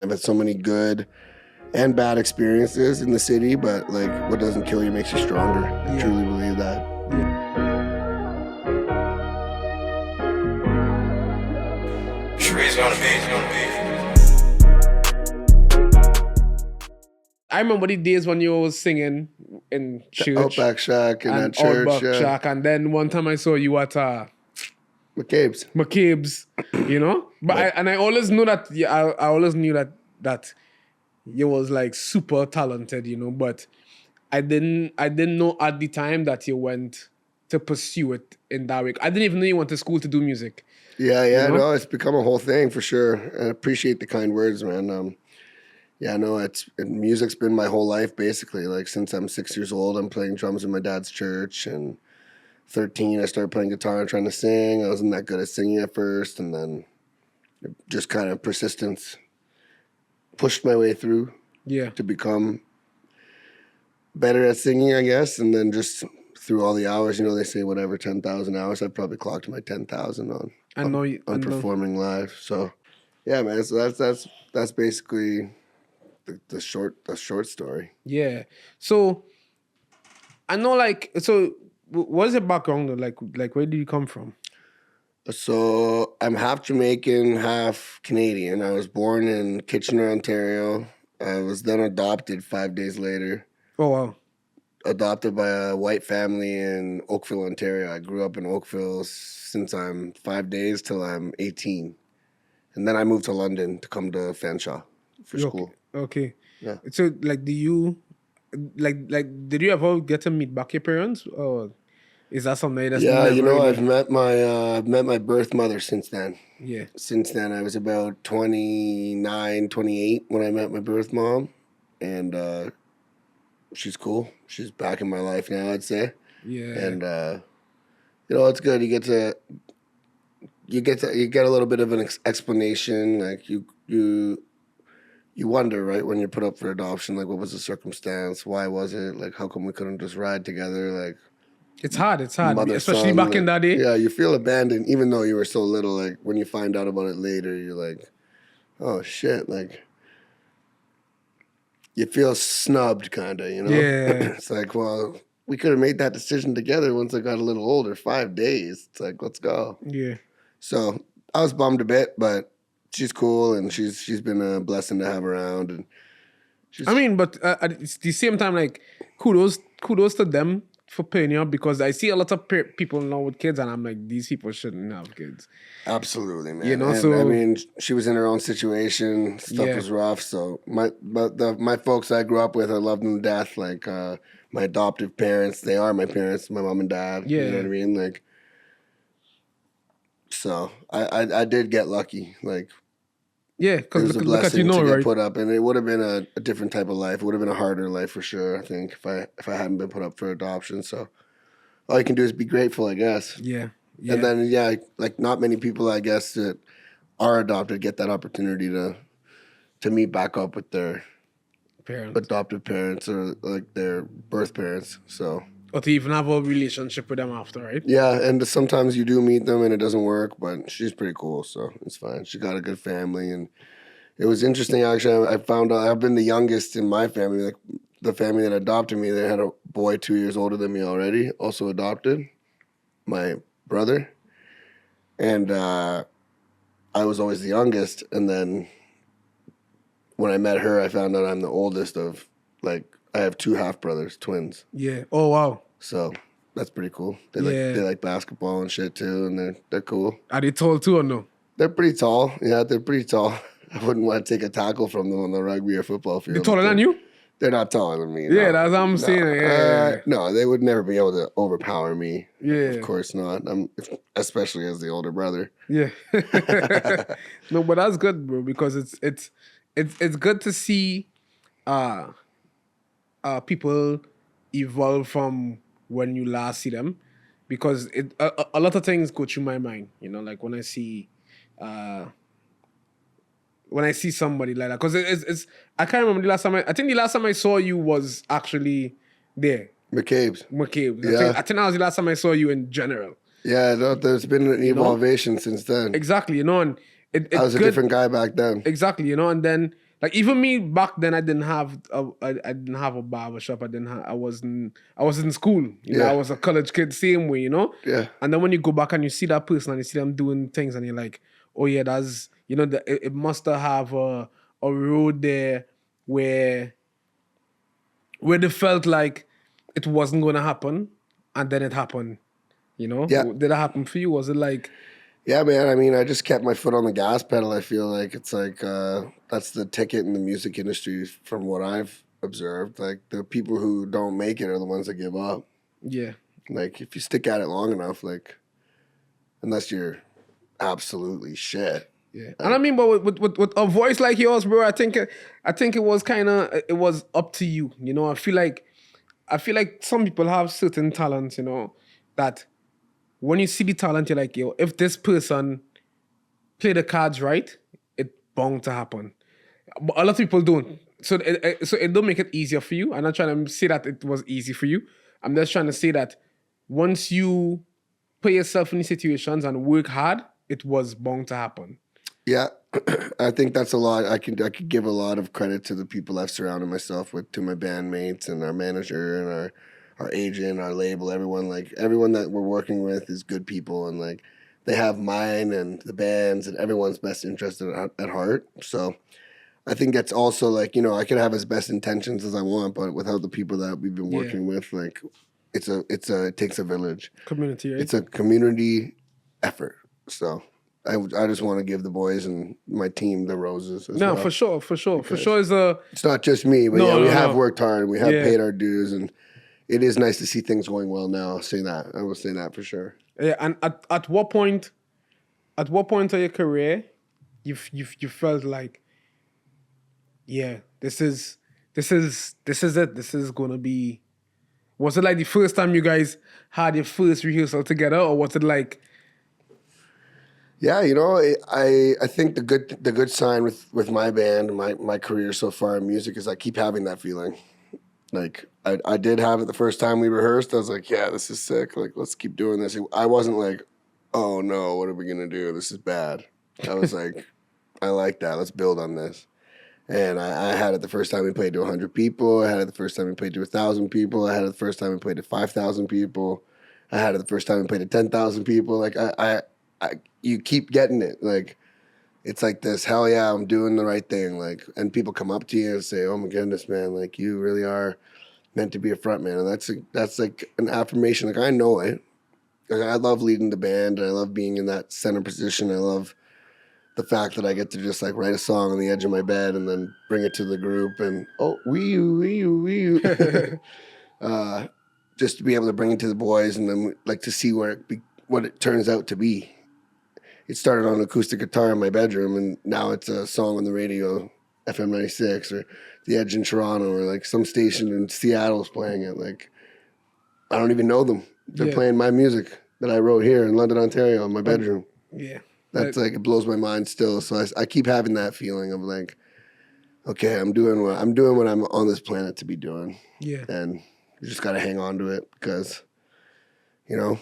I've had so many good and bad experiences in the city, but like what doesn't kill you makes you stronger. I truly believe that. I remember the days when you was singing in church. Outback Shack and at church. Outback Shack. And then one time I saw you at McCabe's, you know? But I always knew that, I always knew that you was like super talented, you know? But I didn't know at the time that you went to pursue it in that way. I didn't even know you went to school to do music. Yeah, you know? no, it's become a whole thing for sure. I appreciate the kind words, man. Yeah, no, music's been my whole life basically. Like since I'm 6 years old, I'm playing drums in my dad's church, and 13, I started playing guitar and trying to sing. I wasn't that good at singing at first, and then just kind of persistence pushed my way through to become better at singing, I guess. And then just through all the hours, you know, they say whatever, 10,000 hours. I've probably clocked my 10,000 on performing live. So yeah, man. So that's basically the short story. Yeah. So I know, like, so what is your background though? Like where do you come from? So I'm half Jamaican, half Canadian. I was born in Kitchener, Ontario. I was then adopted 5 days later. Oh, wow. Adopted by a white family in Oakville, Ontario. I grew up in Oakville since I'm 5 days till I'm 18. And then I moved to London to come to Fanshawe for school. Okay. Yeah. So, like, did you ever get to meet back your parents, or is that something that's never really... I've met my birth mother since then. Yeah. Since then, I was about 29, 28 when I met my birth mom, and she's cool. She's back in my life now, I'd say. Yeah. And it's good. You get a little bit of an explanation. Like you wonder, right, when you're put up for adoption, like what was the circumstance? Why was it? Like how come we couldn't just ride together? Like it's hard, mother, especially son, back in that day. Yeah, you feel abandoned even though you were so little. Like when you find out about it later, you're like, oh shit, like you feel snubbed kind of, you know? Yeah. It's like, well, we could have made that decision together once I got a little older, 5 days. It's like, let's go. Yeah. So I was bummed a bit, but she's cool, and she's been a blessing to have around. And but at the same time, like, kudos to them for paying you up, because I see a lot of people now with kids, and I'm like, these people shouldn't have kids. Absolutely, man. You know, and, I mean, she was in her own situation. Stuff was rough. So my folks I grew up with, I love them to death. Like my adoptive parents, they are my parents, my mom and dad. Yeah. You know what I mean? Like, so I did get lucky. Like, yeah, because it was a blessing to get right? put up, and it would have been a different type of life. It would have been a harder life for sure, I think, if I hadn't been put up for adoption. So all you can do is be grateful, I guess. Yeah. And then like not many people, I guess, that are adopted get that opportunity to meet back up with their adoptive parents or like their birth parents. So. Or to even have a relationship with them after, right? Yeah, and sometimes you do meet them and it doesn't work, but she's pretty cool, so it's fine. She got a good family, and it was interesting, actually. I found out I've been the youngest in my family. Like the family that adopted me, they had a boy 2 years older than me already, also adopted, my brother. And I was always the youngest, and then when I met her, I found out I'm the oldest of, like, I have 2 half-brothers, twins. Yeah. Oh, wow. So that's pretty cool. They like basketball and shit too, and they're cool. Are they tall too or no? They're pretty tall. Yeah, they're pretty tall. I wouldn't want to take a tackle from them on the rugby or football field. They're taller than you? They're not taller than me. Yeah, that's what I'm saying. Yeah. No, they would never be able to overpower me. Yeah. Of course not. Especially as the older brother. Yeah. No, but that's good, bro, because it's good to see people evolve from when you last see them, because a lot of things go through my mind, you know, like when I see somebody like that, because it's I can't remember the last time I think the last time I saw you was actually there. McCabe's. Yeah. I think that was the last time I saw you in general. Yeah, there's been an evolution since then. Exactly, you know, and I was a different guy back then. Exactly, you know, and then Like even me back then, I didn't have a barber shop. I was in school. You know, I Yeah. was a college kid, same way. You know. Yeah. And then when you go back and you see that person and you see them doing things, and you're like, oh yeah, that's it must have a road there where they felt like it wasn't going to happen, and then it happened. You know, Yeah. did that happen for you? Was it like, Yeah, man. I mean, I just kept my foot on the gas pedal. I feel like it's like that's the ticket in the music industry from what I've observed. Like the people who don't make it are the ones that give up. yeah, Like if you stick at it long enough, like unless you're absolutely shit. yeah? And I mean, but with a voice like yours, bro, I think it was kind of it was up to you. You know, I feel like some people have certain talents. You know, that when you see the talent, you're like, yo, if this person play the cards right, it bound to happen. But a lot of people don't. So it don't make it easier for you. I'm not trying to say that it was easy for you. I'm just trying to say that once you put yourself in these situations and work hard, it was bound to happen. Yeah, I think that's a lot. I could give a lot of credit to the people I've surrounded myself with, to my bandmates and our manager and our agent, our label, everyone. Like everyone that we're working with is good people, and like they have mine and the band's and everyone's best interest at heart. So I think that's also like, I could have as best intentions as I want, but without the people that we've been Yeah. working with, like it takes a village. Community, right? It's a community effort. So I just want to give the boys and my team the roses as No, well. for sure. For sure is a It's not just me, but No, we no, have no. worked hard and we have Yeah. paid our dues, and it is nice to see things going well now. I'll say that. I will say that for sure. yeah. And at what point of your career you felt like, yeah, this is it. This is gonna be. Was it like the first time you guys had your first rehearsal together, or was it like? Yeah, I think the good sign with my band, my career so far in music is I keep having that feeling. Like I did have it the first time we rehearsed. I was like, yeah, this is sick. Like let's keep doing this. I wasn't like, oh no, what are we gonna do? This is bad. I was like, I like that. Let's build on this. And I had it the first time we played to 100 people. I had it the first time we played to 1,000 people. I had it the first time we played to 5,000 people. I had it the first time we played to 10,000 people. Like you keep getting it. Like it's like this. Hell yeah, I'm doing the right thing. Like, and people come up to you and say, "Oh my goodness, man! Like you really are meant to be a front man." And that's like an affirmation. Like I know it. Like, I love leading the band. And I love being in that center position. I love the fact that I get to just like write a song on the edge of my bed and then bring it to the group and wee just to be able to bring it to the boys and then like to see what it turns out to be. It started on acoustic guitar in my bedroom and now it's a song on the radio, FM 96 or The Edge in Toronto or like some station in Seattle's playing it. Like I don't even know them. They're playing my music that I wrote here in London, Ontario in my bedroom. Yeah. That's like it blows my mind still. So I keep having that feeling of like, okay, I'm doing what I'm on this planet to be doing. Yeah. And you just got to hang on to it because,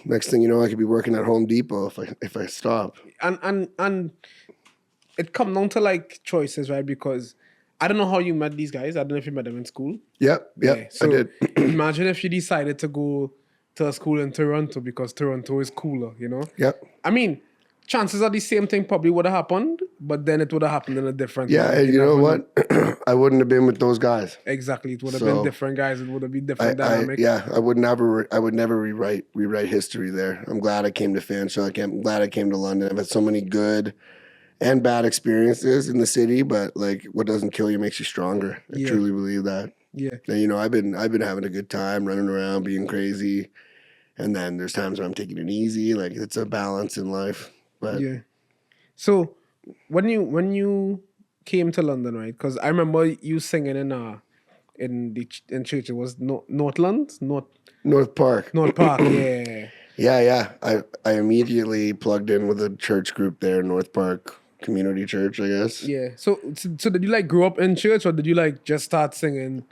next thing you know, I could be working at Home Depot if I stop. And it come down to like choices, right? Because I don't know how you met these guys. I don't know if you met them in school. Yep, So I did. imagine if you decided to go to a school in Toronto because Toronto is cooler, Yep. I mean, chances are the same thing probably would have happened, but then it would have happened in a different Yeah, way. and you know what? I wouldn't have been with those guys. Exactly. It would have been different guys. It would have been different dynamic. I would never rewrite history there. I'm glad I came to Fanshawe. I'm glad I came to London. I've had so many good and bad experiences in the city, but like what doesn't kill you makes you stronger. I truly believe that. Yeah. And I've been having a good time running around being crazy. And then there's times when I'm taking it easy. Like it's a balance in life. But yeah. So when you came to London, right? Because I remember you singing in church. It was Northland, North Park. North Park. Yeah. Yeah. I immediately plugged in with a church group there, North Park Community Church, I guess. Yeah. So did you like grow up in church or did you like just start singing?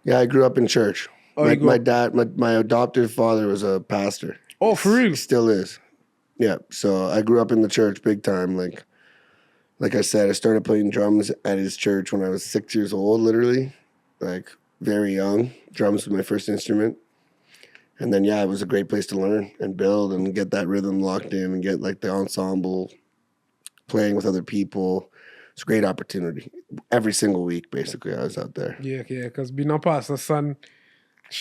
Yeah, I grew up in church. Oh, my dad, my adoptive father was a pastor. Oh, for real? He still is. Yeah. So I grew up in the church big time. Like like I said, I started playing drums at his church when I was 6 years old, literally, like very young. Drums was my first instrument. And then, yeah, it was a great place to learn and build and get that rhythm locked in and get like the ensemble playing with other people. It's a great opportunity. Every single week, basically, I was out there. Yeah, because being a pastor's son,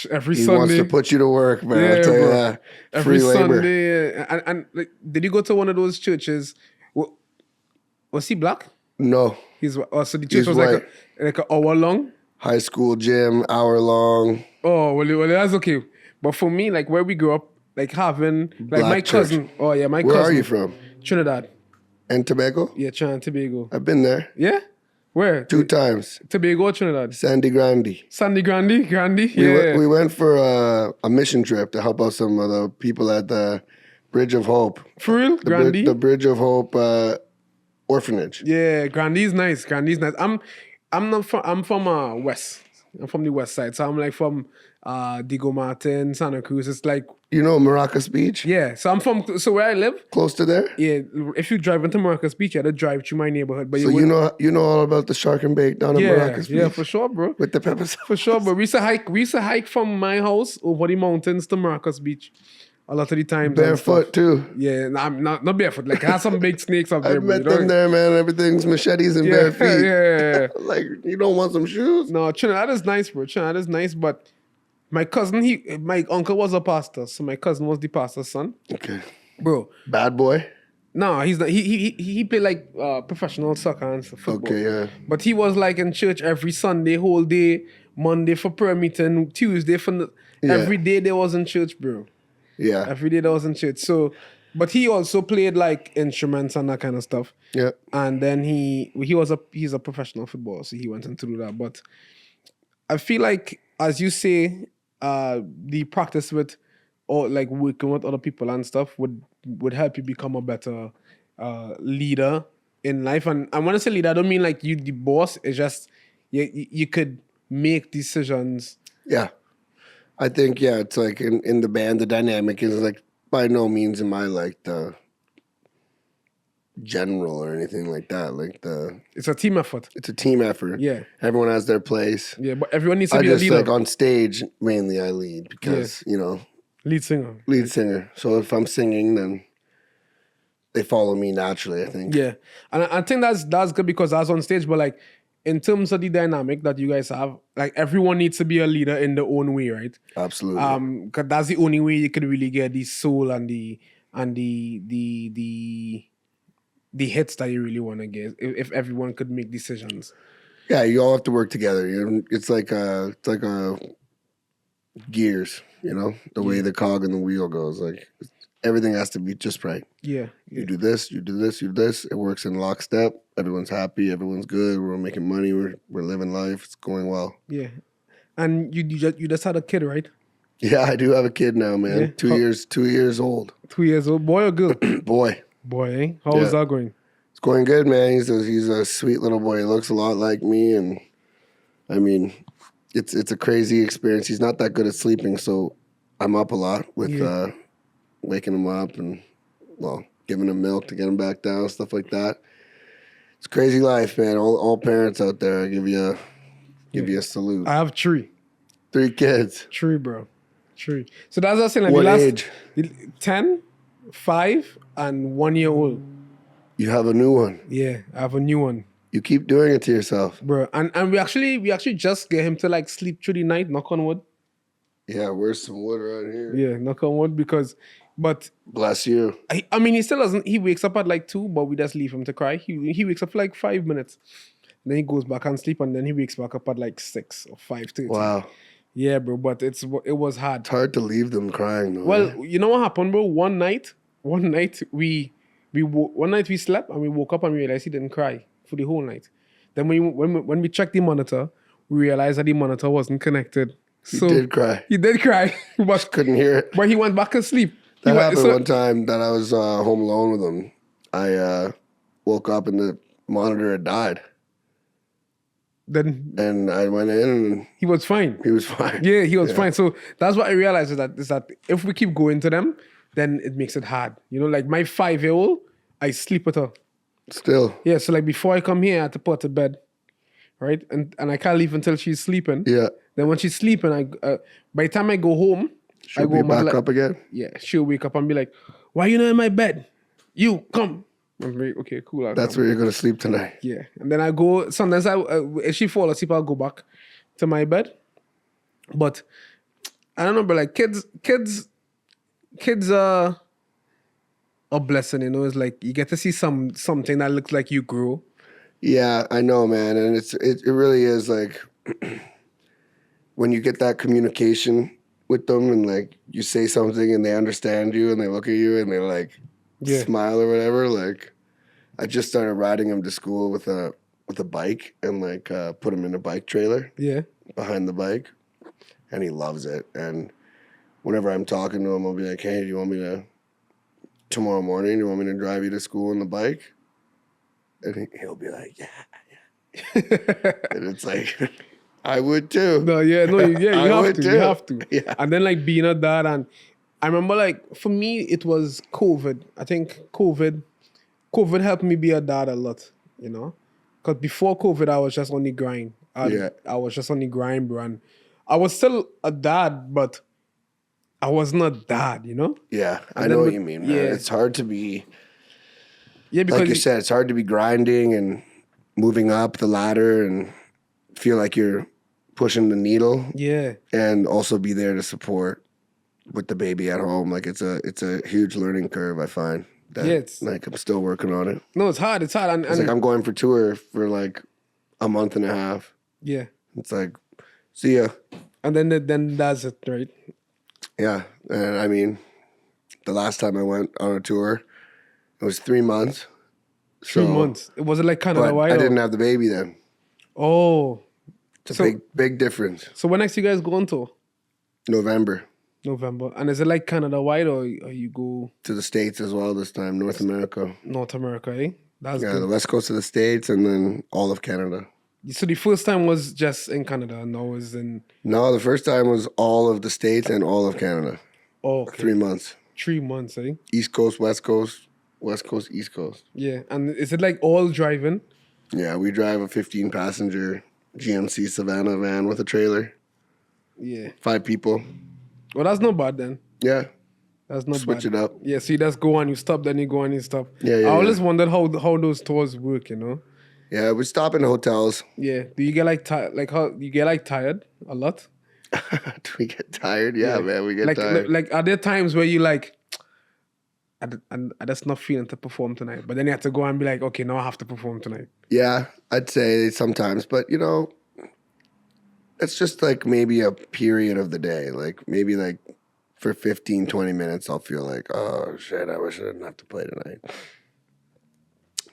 every He wants Sunday. to put you to work, man. Yeah, I'll tell you bro. that. Every Free labor. Sunday. And like, did you go to one of those churches? Was he black? No. So the church He's was white. like an hour long. High school gym, hour long. Oh, well, that's okay. But for me, like where we grew up, like having like Black my church. cousin. Oh yeah, my Where cousin. are you from? Trinidad. And Tobago? Yeah, Trinidad, Tobago. I've been there Yeah? Where? 2 times. Tobago or Trinidad? Sandy Grande. Sandy Grande? We went for a mission trip to help out some of the people at the Bridge of Hope. For real? Grande? The Bridge of Hope orphanage. Yeah, Grandy's nice. I'm from west. I'm from the west side. So I'm like from Diego Martin, Santa Cruz. It's like You know Maracas Beach? yeah. So so where I live, Close to there? yeah, if you drive into Marcus Beach, you had to drive through my neighborhood. But So you know all about the shark and bake down at Maracas Beach? yeah, for sure, bro. With the pepper sauce. For sure, but we used to hike from my house over the mountains to Marcus Beach. A lot of the times. and Barefoot stuff. too. Yeah, I'm not barefoot. Like I had some big snakes up there. I've met bro, you them know? there, man. Everything's machetes and Yeah, bare feet. yeah. Like, you don't want some shoes? No, Trinidad is nice, bro. Trinidad is nice, but my cousin, my uncle was a pastor, so my cousin was the pastor's son, Okay. bro. Bad boy? No, he's not. He played like professional soccer and football. Okay, yeah. But he was like in church every Sunday, whole day, Monday for prayer meeting, Tuesday for every day they was in church, bro. Yeah. Every day they was in church. So, but he also played like instruments and that kind of stuff. Yeah. And then he's a professional footballer, so he went into that. But I feel like, as you say, the practice with or like working with other people and stuff would help you become a better leader in life. And when I say leader, I don't mean like you the boss. It's just you could make decisions. Yeah. I think, yeah, it's like in the band, the dynamic is like by no means am I like the general or anything like that. Like It's a team effort. it's a team effort. Yeah. Everyone has their place. Yeah, but everyone needs to I be a just leader. like on stage mainly I lead because, Lead singer. lead singer. So if I'm singing, then they follow me naturally, I think. Yeah, and I think that's good because I was on stage, but like in terms of the dynamic that you guys have, like everyone needs to be a leader in their own way, right? Absolutely. Because that's the only way you could really get the soul and the hits that you really want to get. If everyone could make decisions. Yeah, you all have to work together. It's like gears, the way the cog in the wheel goes. Like everything has to be just right. Yeah. You do this, you do this, you do this. It works in lockstep. Everyone's happy. Everyone's good. We're making money. We're living life. It's going well. Yeah. And you just had a kid, right? Yeah, I do have a kid now, man. Yeah. 2 years old. 2 years old, boy or girl? Boy, Boy, eh? How is that going? it's going good, man. He's a sweet little boy. He looks a lot like me, and I mean, it's a crazy experience. He's not that good at sleeping, so I'm up a lot with waking him up and giving him milk to get him back down, stuff like that. It's crazy life, man. All parents out there, I give you a salute. I have 3. 3 kids. 3, bro. 3. So that's what I'm saying. Like What the last age? 10, 5, and 1 year old. You have a new one. Yeah, I have a new one, You keep doing it to yourself. bro. And we actually just get him to like sleep through the night. Knock on wood. Yeah, where's some wood right here? Yeah, knock on wood but Bless you. I mean he still doesn't. He wakes up at like 2, but we just leave him to cry. He wakes up for like 5 minutes, then he goes back and sleep, and then he wakes back up at like 6 or 5:30. Wow. Yeah, bro. But it was hard. It's hard to leave them crying, though. Well, right? you know what happened, bro? One night we slept and we woke up and we realized he didn't cry for the whole night. Then when we checked the monitor, we realized that the monitor wasn't connected. So He did cry. He did cry, but Couldn't hear it. he went back to sleep. That happened one time that I was home alone with him. I woke up and the monitor had died. Then And I went in and he was fine. he was fine. Yeah, he was fine. So that's what I realized is that if we keep going to them, then it makes it hard. Like my 5-year-old, I sleep with her. Still. Yeah, so like before I come here, I had to put her to bed, right? And I can't leave until she's sleeping. Yeah. Then when she's sleeping, by the time I go home, She'll be back up again. yeah, she'll wake up and be like, "Why you not in my bed? You come." I'm like, okay, cool. I'll That's come. where you're gonna sleep tonight. Yeah, and then I go. Sometimes if she fall asleep, I'll go back to my bed. But I don't know, but like kids are a blessing. You know, it's like you get to see something that looks like you grow. Yeah, I know, man, and it really is like when you get that communication with them, and like you say something and they understand you and they look at you and they like Yeah. smile or whatever. Like I just started riding him to school with a bike and like put him in a bike trailer Yeah. behind the bike, and he loves it. And whenever I'm talking to him, I'll be like, "Hey, do you want me to tomorrow morning? Do you want me to drive you to school on the bike?" And he'll be like, "Yeah." And it's like, I would too. No, yeah, no, yeah, I you have would to, too. you have to. Yeah. And then like being a dad, and I remember like for me it was COVID. I think COVID helped me be a dad a lot, you know, because before COVID I was just on the grind. Yeah. I was just on the grind, bro. And I was still a dad, but I wasn't a dad, you know. Yeah, And I then know what with- you mean, man. yeah. It's hard to be, Yeah, because like you said, it's hard to be grinding and moving up the ladder and feel like you're pushing the needle yeah, and also be there to support with the baby at home. Like it's a huge learning curve, I find. That, Yeah, it's- like I'm still working on it. no, it's hard, and It's like I'm going for tour for like a month and a half. yeah, It's like, see ya. and then that's it, right? Yeah, and I mean, the last time I went on a tour, it was 3 months. 3 months. It wasn't like Canada But wide. I didn't have the baby then. Oh, It's a big difference. so when next you guys going to? November November. And is it like Canada wide, or you go to the States as well this time, North America. North America, eh? That's Yeah, the good. west coast of the States and then all of Canada. So the first time was just in Canada, and now it's in... No, the first time was all of the States and all of Canada. Oh, okay. 3 months. 3 months, eh? East Coast, West Coast, West Coast, East Coast. Yeah. And is it like all driving? Yeah, we drive a 15-passenger GMC Savannah van with a trailer. Yeah. 5 people. Well, that's not bad then. Yeah, That's not switch bad. it up. Yeah, so you just go and you stop, then you go and you stop. Yeah, yeah, I always yeah. wondered how those tours work, you know? Yeah, we stop in hotels. Yeah. Do you get like tired? Like how you get like tired a lot? Do we get tired? Yeah, man, we get like, tired. Like, are there times where you like, I just not feeling to perform tonight, but then you have to go and be like, okay, now I have to perform tonight. Yeah, I'd say sometimes, but you know, it's just like maybe a period of the day. Like maybe like for 15, 20 minutes, I'll feel like, oh shit, I wish I didn't have to play tonight.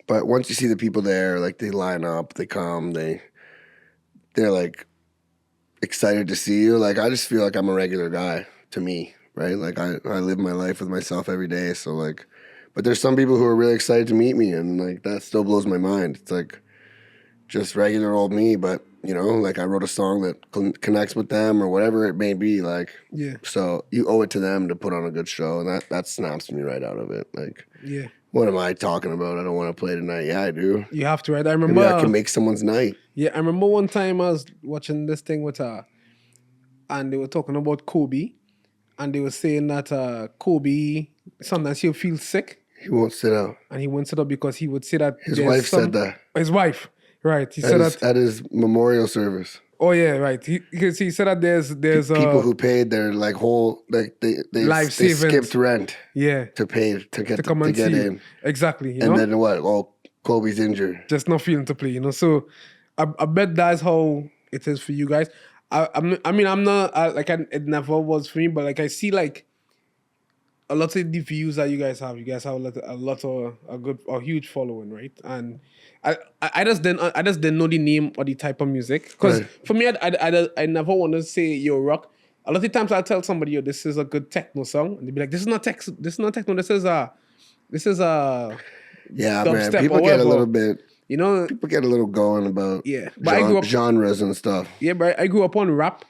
But once you see the people there, like they line up, they come, they're like excited to see you. Like I just feel like I'm a regular guy to me, right? Like I live my life with myself every day. So like, but there's some people who are really excited to meet me, and like that still blows my mind. It's like just regular old me, but you know, like I wrote a song that connects with them or whatever it may be. Like, Yeah. so you owe it to them to put on a good show, and that snaps me right out of it. Like, Yeah. what am I talking about? I don't want to play tonight. Yeah, I do. You have to, right? I remember. Maybe I can make someone's night. Yeah, I remember one time I was watching this thing with and they were talking about Kobe, and they were saying that Kobe sometimes he'll feel sick He won't sit out. and he wouldn't sit up because he would say that His there's wife said that His wife, right? He said that. at his memorial service. Oh yeah, right. Because he said that there's People who paid their like whole like they Life they savings. skipped rent yeah to pay to get to come to and get see in, you. Exactly. You and know, then what? Oh, Kobe's injured. just not feeling to play. You know, so I bet that's how it is for you guys. I'm not it never was for me, but like I see like a lot of the views that you guys have. You guys have a lot of a huge following, right? And I just didn't know the name or the type of music because Right. for me I never want to say yo rock. A lot of times I'll tell somebody, yo, this is a good techno song, and they'll be like, this is not techno, this is a Yeah, Dubstep man. People or get a whatever. little bit. you know. People get a little going about Yeah, but I grew up- genres and stuff. Yeah, but I grew up on rap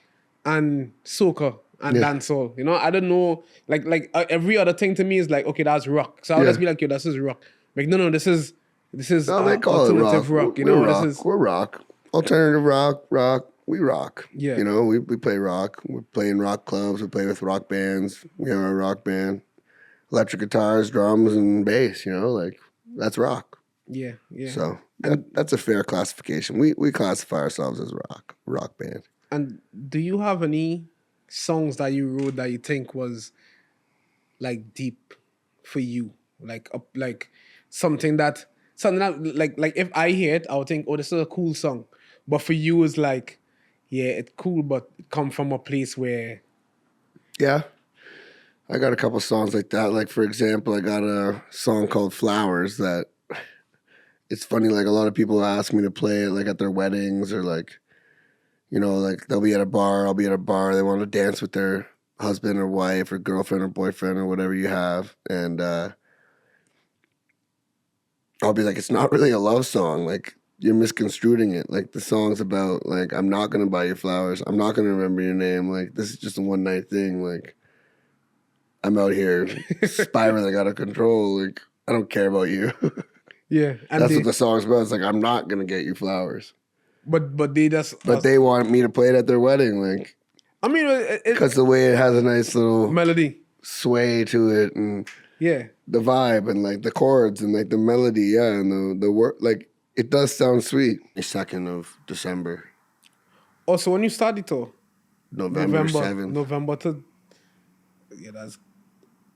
and soca and Yeah. dancehall. You know, I don't know, like every other thing to me is like, okay, that's rock. So I'll Yeah. just be like, yo, this is rock. Like, no, this is This is No, they call it rock. alternative rock. You We're know, this rock. is We're rock. Alternative rock, rock. We rock. yeah, You know, we play rock. We play in rock clubs. We play with rock bands. We have a rock band. Electric guitars, drums, and bass. You know, like that's rock. yeah, yeah. So And that's a fair classification. We classify ourselves as rock band. and do you have any songs that you wrote that you think was like deep for you, like something that like if I hear it, I would think, oh, this is a cool song, but for you, it's like, yeah, it's cool, but it come from a place where, Yeah, I got a couple songs like that. Like for example, I got a song called "Flowers" that it's funny. Like a lot of people ask me to play it, like at their weddings or like like they'll be at a bar, I'll be at a bar. They want to dance with their husband or wife or girlfriend or boyfriend or whatever you have, and I'll be like, it's not really a love song. Like you're misconstruing it. Like the song's about like I'm not gonna buy you flowers. I'm not gonna remember your name. Like this is just a one night thing. Like I'm out here spiraling out of control. Like I don't care about you. yeah, and That's they, what the song's about. It's like I'm not gonna get you flowers, but they just, but they want me to play it at their wedding. Like I mean, because the way it has a nice little melody, sway to it and yeah. the vibe and like the chords and like the melody, yeah, and the word, like it does sound sweet. The 2nd of December, Also, when you started tour, November 7th. November to, yeah, that's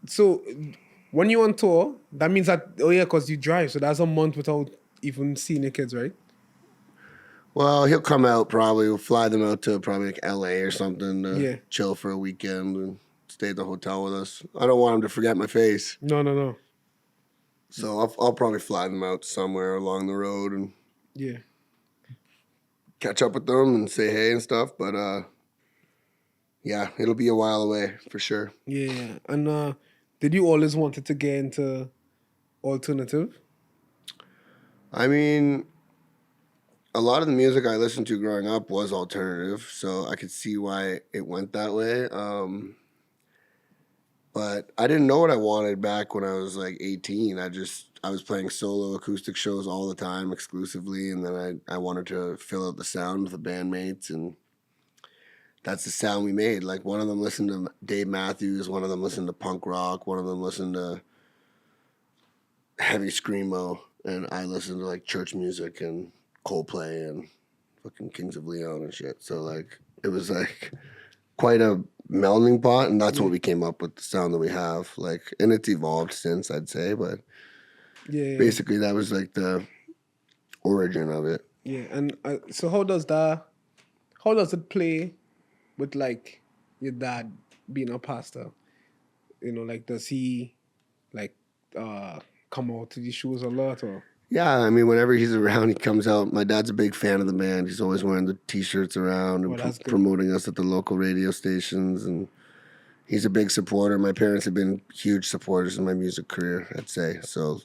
so. When you on tour, that means that, oh yeah, because you drive, so that's a month without even seeing your kids, right? Well, he'll come out probably. We'll fly them out to probably like LA or something to Yeah. chill for a weekend and stay at the hotel with us. I don't want him to forget my face, No. so I'll probably fly them out somewhere along the road and Yeah. catch up with them and say hey and stuff. But yeah, it'll be a while away for sure. Yeah. And did you always wanted to get into alternative? I mean, a lot of the music I listened to growing up was alternative, so I could see why it went that way. But I didn't know what I wanted back when I was like 18. I was playing solo acoustic shows all the time exclusively, and then I wanted to fill out the sound with the bandmates, and that's the sound we made. Like one of them listened to Dave Matthews, one of them listened to punk rock, one of them listened to heavy screamo, and I listened to like church music and Coldplay and fucking Kings of Leon and shit. So like it was like quite a melding pot, and that's what we came up with the sound that we have. Like, and it's evolved since, I'd say, but Yeah. basically that was like the origin of it. Yeah. And so how does it play with like your dad being a pastor? You know, like does he like come out to these shows a lot or? Yeah, I mean, whenever he's around, he comes out. My dad's a big fan of the band. He's always wearing the T-shirts around and Oh, that's good. promoting us at the local radio stations, and he's a big supporter. My parents have been huge supporters in my music career, I'd say. So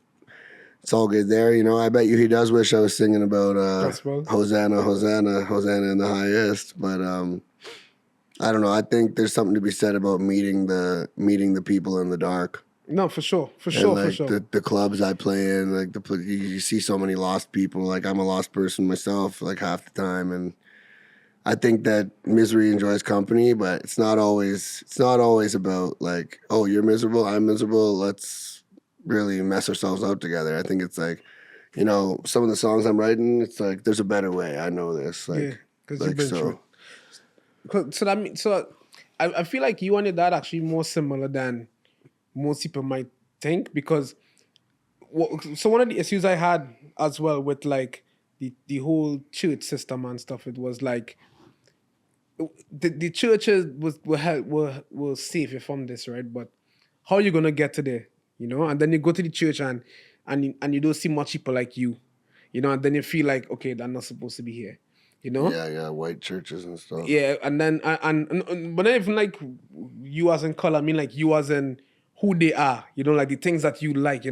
it's all good there. You know, I bet you he does wish I was singing about Gospel? Hosanna, Hosanna, Hosanna in the highest. But I don't know. I think there's something to be said about meeting the people in the dark. No, for sure. And like For sure. the clubs I play in, like you see so many lost people. Like I'm a lost person myself, like half the time, and I think that misery enjoys company, but it's not always about like, oh, you're miserable, I'm miserable. Let's really mess ourselves out together. I think it's like, some of the songs I'm writing, it's like there's a better way. I know this, like, Yeah, because like you've been so. through it. So that means, I feel like you and your dad actually more similar than most people might think, because so one of the issues I had as well with like the whole church system and stuff, it was like the churches will save you from this, right? But how are you gonna get to there? And then you go to the church and you don't see much people like you, and then you feel like, okay, they're not supposed to be here, Yeah, white churches and stuff. Yeah, and then but then even like you as in color, I mean like you as in who they are, like the things that you like,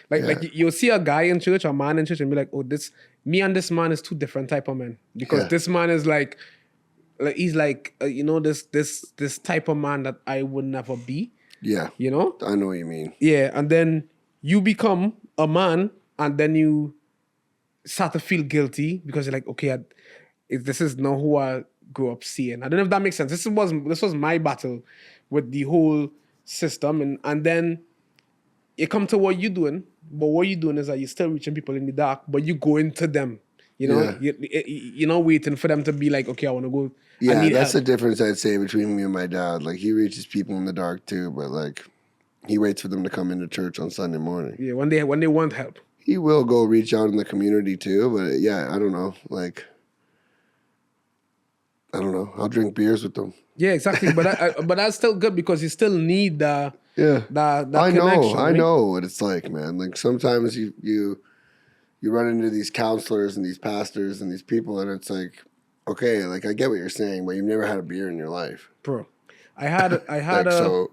like you'll see a guy in church, a man in church, and be like, oh, me and this man is two different type of men, because this man is like he's like this type of man that I would never be. Yeah, I know what you mean. Yeah, and then you become a man, and then you start to feel guilty because you're like, okay, this is not who I grew up seeing. I don't know if that makes sense. This was my battle with the whole system, and then you come to what you're doing, but what you're doing is that you're still reaching people in the dark, but you go into them. You know, Yeah. you're not waiting for them to be like, okay, I want to go. I Yeah, need that's help. the difference I'd say between me and my dad. Like he reaches people in the dark too, but like he waits for them to come into church on Sunday morning. Yeah, when they want help. He will go reach out in the community too, but yeah, I don't know. Like I don't know. I'll drink beers with them. Yeah, exactly. But that's still good because you still need Yeah. that connection, I right? know what it's like, man. Like sometimes you run into these counselors and these pastors and these people and it's like, okay, like I get what you're saying, but you've never had a beer in your life. Bro. I had Like so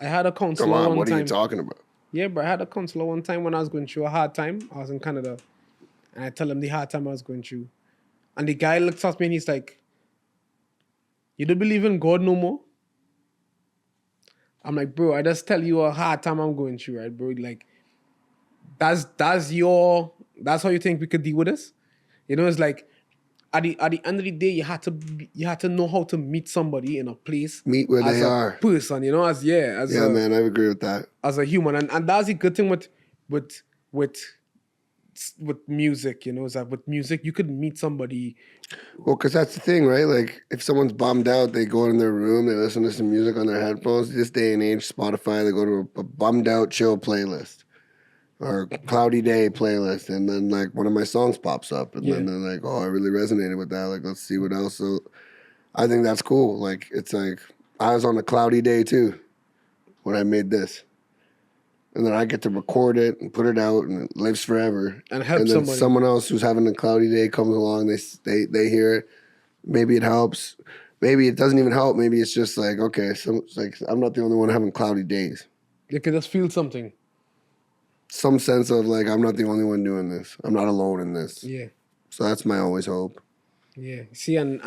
a come counselor on, one what are you time. talking about? Yeah, but I had a counselor one time when I was going through a hard time. I was in Canada, and I tell him the hard time I was going through, and the guy looks at me and he's like, "You don't believe in God no more?" I'm like, "Bro, I just tell you a hard time I'm going through, right, bro? Like, that's how you think we could deal with this? You know, it's like at the end of the day, you had to know how to meet somebody in a place Meet where as they a are. person, you know, Yeah, man, I agree with that. as a human, and that's the good thing with with with music, you know, is that with music you could meet somebody. Well, because that's the thing, right? Like, if someone's bummed out, they go in their room, they listen to some music on their headphones. This day and age, Spotify, they go to a bummed out chill playlist or cloudy day playlist, and then like one of my songs pops up, and Yeah, then they're like, "Oh, I really resonated with that. Like, let's see what else." So, I think that's cool. Like, it's like I was on a cloudy day too when I made this. And then I get to record it and put it out, and it lives forever. and help And then somebody. someone else who's having a cloudy day comes along. They hear it. Maybe it helps. Maybe it doesn't even help. Maybe it's just like okay, so it's like I'm not the only one having cloudy days. You could just feel something. Some sense of like I'm not the only one doing this. I'm not alone in this. Yeah, So that's my always hope. yeah. See, and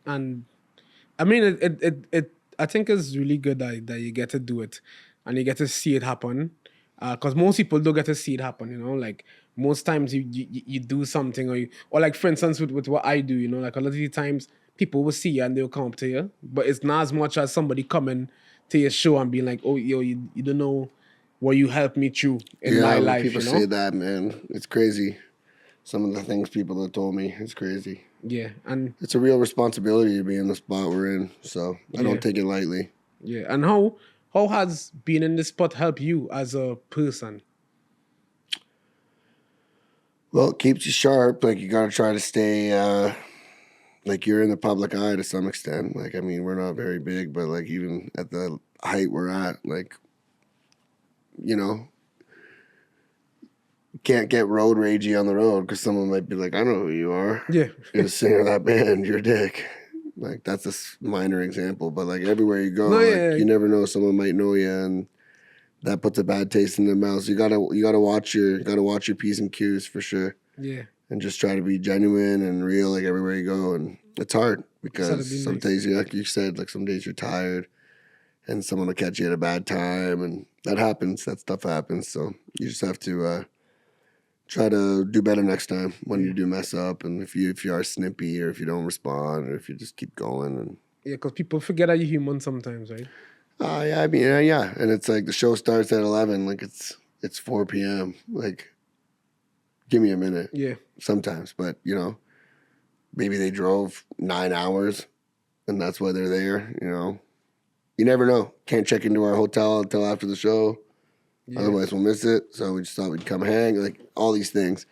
I mean, it I think it's really good that you get to do it and you get to see it happen. Because most people don't get to see it happen, you know. Like most times you do something or like for instance with what I do, you know, like a lot of the times people will see you and they'll come up to you, but it's not as much as somebody coming to your show and being like, oh yo, you don't know what you helped me through in Yeah, my when life, people you know. say that, man, it's crazy. Some of the things people have told me, it's crazy. Yeah, and It's a real responsibility to be in the spot we're in. So I yeah, don't take it lightly. yeah. And how has being in this spot helped you as a person? Well, it keeps you sharp. Like you got to try to stay like you're in the public eye to some extent. Like I mean, we're not very big, but like even at the height we're at, like you know, you can't get road ragey on the road because someone might be like, "I know who you are. Yeah, You're the singer of that band. You're a dick." Like that's a minor example, but like everywhere you go, no, like yeah, you never know, someone might know you, and that puts a bad taste in their mouth. So you gotta watch your p's and q's for sure. yeah. And just try to be genuine and real like everywhere you go. And it's hard So that'd because be some nice. days, like you said, like some days you're tired and someone will catch you at a bad time, and that happens. That stuff happens. So you just have to try to do better next time when you do mess up, and if you are snippy or if you don't respond or if you just keep going and. Yeah, because people forget that you're human sometimes, right? Yeah, I mean, yeah, and it's like the show starts at 11, like it's 4 p.m. Like, give me a minute. Yeah, Sometimes, but you know, maybe they drove 9 hours and that's why they're there, you know. You never know. Can't check into our hotel until after the show. yeah, Otherwise we'll miss it. So we just thought we'd come hang. Like all these things.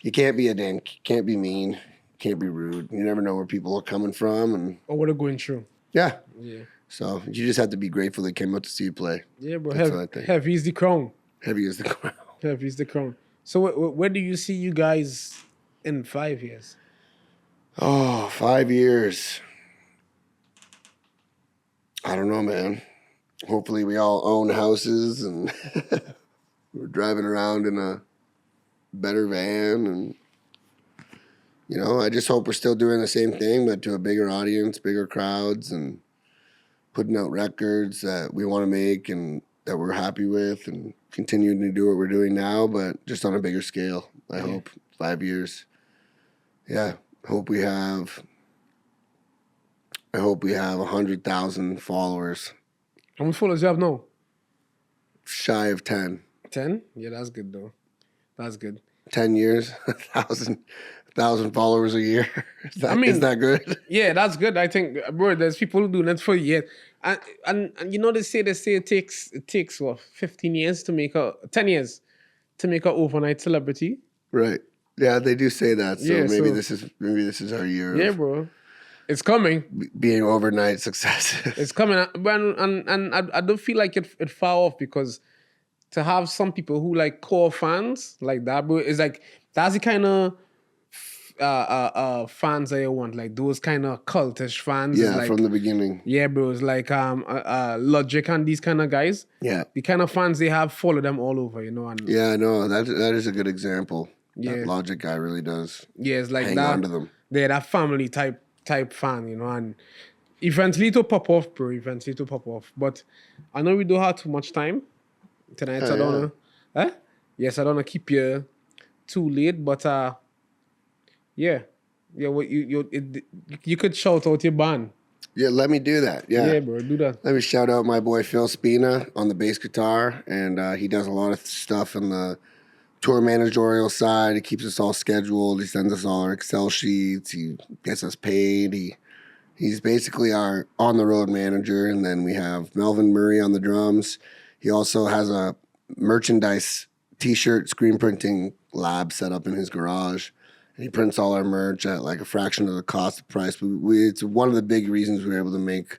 You can't be a dink. Can't be mean. Can't be rude. You never know where people are coming from and or what they're going through. yeah. Yeah, So you just have to be grateful they came out to see you play. yeah, bro. That's what I think. Heavy is the crown. Heavy as the crown. Heavy is the crown. So where do you see you guys in 5 years? Oh, 5 years. I don't know, man. Hopefully we all own houses and we're driving around in a better van and you know, I just hope we're still doing the same thing but to a bigger audience, bigger crowds and putting out records that we want to make and that we're happy with and continuing to do what we're doing now but just on a bigger scale. I hope 5 years. Yeah, I hope we have 100,000 followers. How many followers you have now? Shy of 10. 10? Yeah, that's good though. That's good. 10 years, 1,000 followers a year. Is that good? Yeah, that's good. I think, bro, there's people who do that for years. And you know, they say it takes what, 15 years to make 10 years to make an overnight celebrity. Right. Yeah, they do say that. So Yeah, maybe so- this is our year Yeah, of bro. It's coming. being overnight success. It's coming. And I don't feel like it far off, because to have some people who like core fans like that, bro, is like, that's the kind of fans that you want, like those kind of cultish fans. Yeah, like, from the beginning. yeah, bro, it's like Logic and these kind of guys. Yeah. The kind of fans they have, follow them all over, you know. And Yeah, no, that is a good example. Yeah. That Logic guy really does yeah, it's like hang that. on to them. They're that family type fan, you know, and eventually to pop off, bro. Eventually to pop off. But I know we don't have too much time tonight, so I don't wanna yes, I don't wanna keep you too late, but yeah. What you could shout out your band. Yeah, let me do that. Yeah, Yeah. bro, do that. Let me shout out my boy Phil Spina on the bass guitar, and he does a lot of stuff in the tour managerial side. He keeps us all scheduled. He sends us all our Excel sheets. He gets us paid. He's basically our on the road manager. And then we have Melvin Murray on the drums. He also has a merchandise T-shirt screen printing lab set up in his garage. And he prints all our merch at like a fraction of the cost of price. It's one of the big reasons we were able to make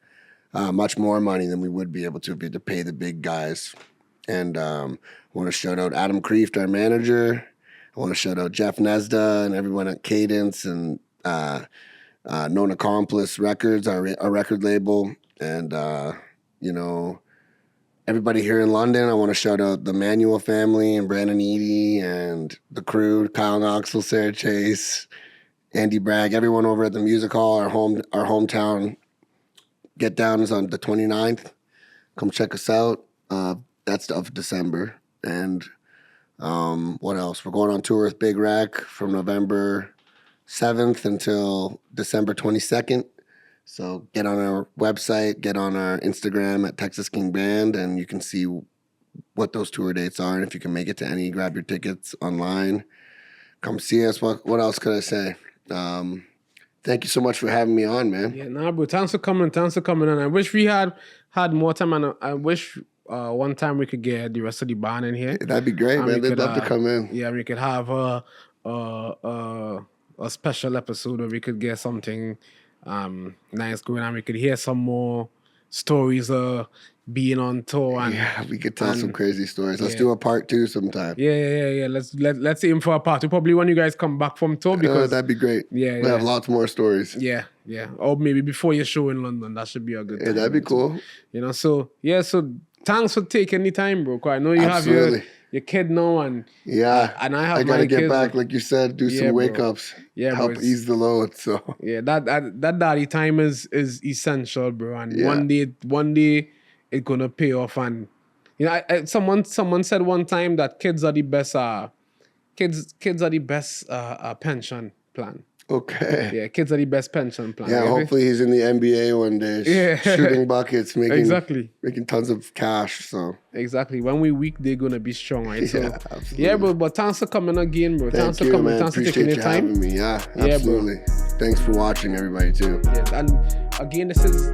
much more money than we would be able to if we had to pay the big guys. And I want to shout out Adam Kreeft, our manager. I want to shout out Jeff Nesda and everyone at Cadence and Known Accomplice Records, our record label. And, you know, everybody here in London. I want to shout out the Manuel family and Brandon Eady and the crew, Kyle Knoxville, Sarah Chase, Andy Bragg, everyone over at the music hall, our hometown get down is on the 29th. Come check us out. That's of December. And what else? We're going on tour with Big Rec from November 7th until December 22nd. So get on our website, get on our Instagram at Texas King Band, and you can see what those tour dates are. And if you can make it to any, grab your tickets online. Come see us. What else could I say? Thank you so much for having me on, man. Yeah, nah, bro. Thanks for coming. And I wish we had more time, and I wish one time we could get the rest of the band in here. That'd be great, And man. we They'd could, love to come in. Yeah, we could have a special episode where we could get something nice going, and we could hear some more stories being on tour. And Yeah, we could tell some crazy stories. Let's yeah. do a part 2 sometime. yeah. Let's aim for a part. Probably when you guys come back from tour, because That'd be great. Yeah, we have lots more stories. yeah, or maybe before your show in London. That should be a good time. Yeah, that'd be cool. You know, so thanks for taking the time, bro. 'Cause I know you Absolutely. have your kid now, and Yeah, and I have I gotta my get kids. back, like you said, do Yeah, some bro. wake ups, Yeah, help bro, ease the load. So Yeah, that daddy time is essential, bro. And Yeah. one day it's gonna pay off. And you know, someone said one time that kids are the best pension plan. okay. Yeah, kids are the best pension plan. Yeah, You hopefully he's in the NBA one day, Yeah. shooting buckets, Exactly. making tons of cash. So Exactly. When we weak, they're gonna be strong, right? So yeah, absolutely. yeah, bro. But thanks for coming again, bro. Thank Thanks for you, coming. man. Thanks for Appreciate taking you your time. having me. Yeah, Yeah, bro. absolutely. Thanks for watching, everybody, too. Yeah, and again, this is